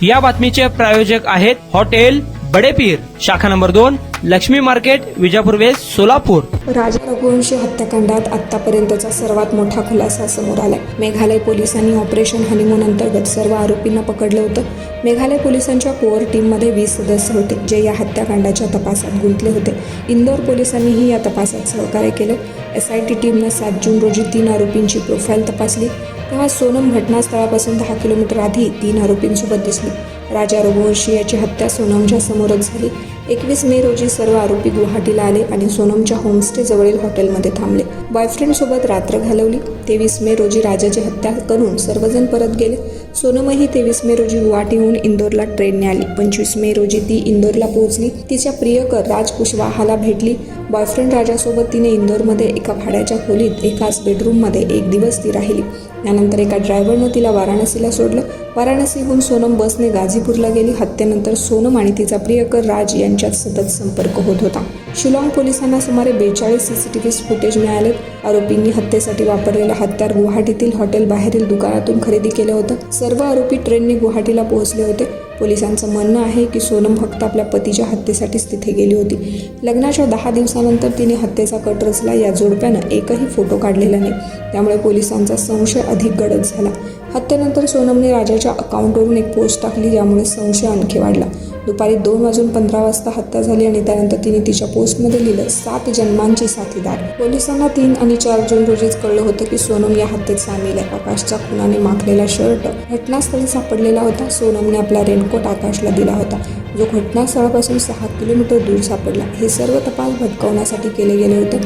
या बातमीचे प्रायोजक आहेत हॉटेल बडेपीर, शाखा number 2, Lakshmi market, Vijapur west, Solapur. Raja Raghuvanshi हत्याकांडात आतापर्यंतचा सर्वात मोठा खुलासा समोर आलाय। मेघालय पोलिसांनी ऑपरेशन हनीमून अंतर्गत सर्व आरोपींना पकडलं होतं। मेघालय पोलिसांच्या कोअर टीममध्ये 20 सदस्य होते, जे या हत्याकांडाच्या तपासात गुंतले होते। इंदोर पोलिसांनीही या तपासात सहकार्य केलं। SIT टीमनं 7 जून रोजी 3 आरोपींची प्रोफाईल तपासली, तेव्हा सोनम घटनास्थळापासून 10 किलोमीटर आधी 3 आरोपींसोबत दिसली। राजा रघुवंशी याची हत्या सोनमच्या समोरच झाली। 21 मे रोजी सर्व आरोपी गुवाहाटीला आले आणि सोनमच्या होमस्टे जवळील हॉटेलमध्ये थांबले। बॉयफ्रेंडसोबत रात्र घालवली। 23 मे रोजी राजाची हत्या करून सर्वजण परत गेले। सोनमही 23 मे रोजी गुवाहाटीहून इंदोरला ट्रेनने आली। 25 मे रोजी ती इंदोरला पोहोचली। तिच्या प्रियकर राज कुशवाहाला भेटली। बॉयफ्रेंड राजासोबत तिने इंदोरमध्ये एका भाड्याच्या खोलीत एकाच बेडरूममध्ये 1 दिवस ती राहिली। यानंतर एका ड्रायव्हरनं तिला वाराणसीला सोडलं। वाराणसीहून सोनम बसने गाझीपूरला गेली। हत्येनंतर सोनम आणि तिचा प्रियकर राज यांच्यात सतत संपर्क होत होता। शिलाँग पोलिसांना सुमारे 42 CCTV फुटेज मिळाले। आरोपींनी हत्येसाठी वापरलेलं हत्यार गुवाहाटीतील हॉटेल बाहेरील दुकानातून खरेदी केलं होतं। सर्व आरोपी ट्रेनने गुवाहाटीला पोहोचले होते। पोलिसांचं म्हणणं आहे की सोनम फक्त आपल्या पतीच्या हत्येसाठीच तिथे गेली होती। लग्नाच्या 10 दिवसानंतर तिने हत्येचा कट रचला। या जोडप्यानं एकही फोटो काढलेला नाही, त्यामुळे पोलिसांचा संशय अधिक गडद झाला। हत्येनंतर सोनमने राजाच्या अकाउंटवरून एक पोस्ट टाकली, ज्यामुळे संशय आणखी वाढला। दुपारी 2:15 वाजता हत्या झाली आणि त्यानंतर तिने तिच्या पोस्टमध्ये लिहिलं, 7 जन्मांची साथीदार। पोलिसांना 3 आणि 4 जून रोजीच कळलं होतं की सोनम या हत्येत सामील आहे। आकाशच्या खुनाने माखलेला शर्ट घटनास्थळी सापडलेला होता। सोनमने आपला रेनकोट आकाशला दिला होता, जो घटनास्थळापासून 6 किलोमीटर दूर सापडला। हे सर्व तपास भटकवण्यासाठी केले गेले होते।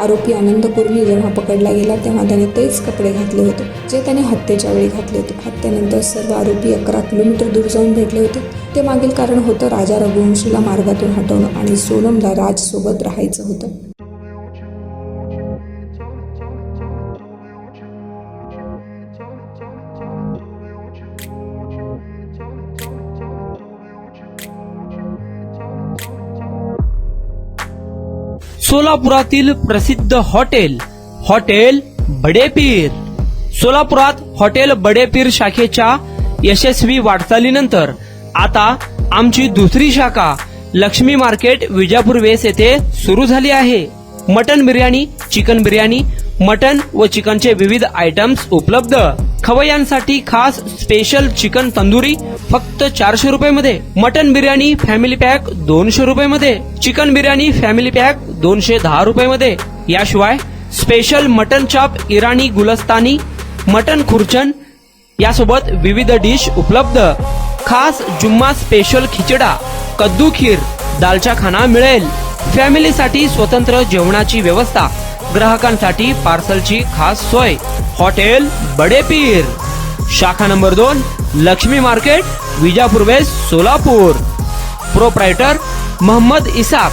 आरोपी आनंद कुर्मी जेव्हा पकडला गेला तेव्हा त्याने तेच कपडे घातले होते, जे त्याने हत्येच्या वेळी घातले होते। हत्येनंतर सर्व आरोपी 11 किलोमीटर दूर जाऊन भेटले होते। ते मागील कारण होतं राजा रघुवंशीला मार्गातून हटवणं आणि सोनमला राजसोबत राहायचं होतं। सोलापुरातील प्रसिद्ध हॉटेल बडेपीर। सोलापुरात हॉटेल बडेपीर शाखेच्या यशस्वी वाटचालीनंतर आता आमची दुसरी शाखा लक्ष्मी मार्केट, विजापूर वेस्ट येथे सुरू झाली आहे। Mutton biryani, chicken biryani, mutton व चिकनचे विविध आयटम्स उपलब्ध। खवय्यांसाठी खास स्पेशल चिकन तंदुरी फक्त 400 रुपये मध्ये, मटन बिर्याणी फॅमिली पॅक 200 रुपये मध्ये, चिकन बिर्याणी फॅमिली पॅक 210 रुपये मध्ये। याशिवाय स्पेशल मटन चॉप, इराणी गुलस्तानी, मटन खुर्चन यासोबत विविध डिश उपलब्ध। खास जुम्मा स्पेशल खिचडा, कद्दू खीर, दालचा खाना मिळेल। फॅमिलीसाठी स्वतंत्र जेवणाची व्यवस्था, ग्राहकांसाठी पार्सलची खास सोय। हॉटेल बडेपीर, शाखा number 2, Lakshmi market, Vijapur west, Solapur. Proprietor Mohammad Isaq,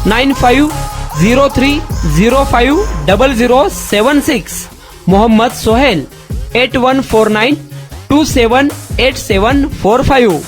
9503050076। Mohammad Sohail, 8149278745।